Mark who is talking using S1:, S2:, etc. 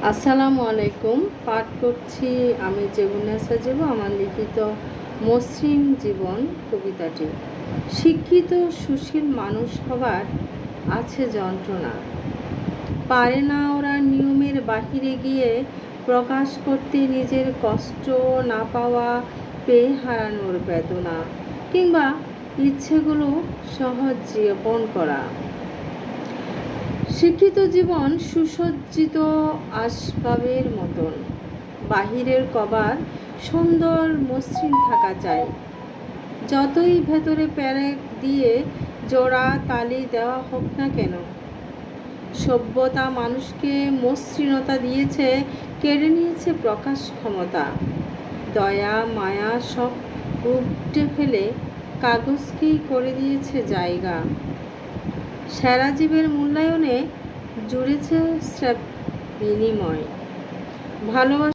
S1: আসসালামু আলাইকুম। পাঠ করছি আমি জেবুন্নেসা জেবু আমার লিখিত মসৃণ জীবন কবিতাটি। শিক্ষিত সুশীল মানুষ হবার আছে যন্ত্রণা, পারে না ওরা নিয়মের বাহিরে গিয়ে প্রকাশ করতে নিজের কষ্ট না পাওয়া, পেয়ে হারানোর বেদনা, কিংবা ইচ্ছেগুলো সহজ জীবন করা। শিক্ষিত জীবন সুসজ্জিত আসবাবের মতন, বাহিরের কভার সুন্দর মসৃণ থাকা চাই। যতই ভেতরে প্যারেক দিয়ে জোড়া তালি দেওয়া হোক না কেন, সভ্যতা মানুষকে মসৃণতা দিয়েছে, কেড়ে নিয়েছে প্রকাশ ক্ষমতা। দয়া মায়া সব উপড়ে ফেলে কাগজকেই করে দিয়েছে জায়গা। সেরা জীবের মূল্যায়নে জুড়েছে স্রেফ বিনিময়। ভালোবাসা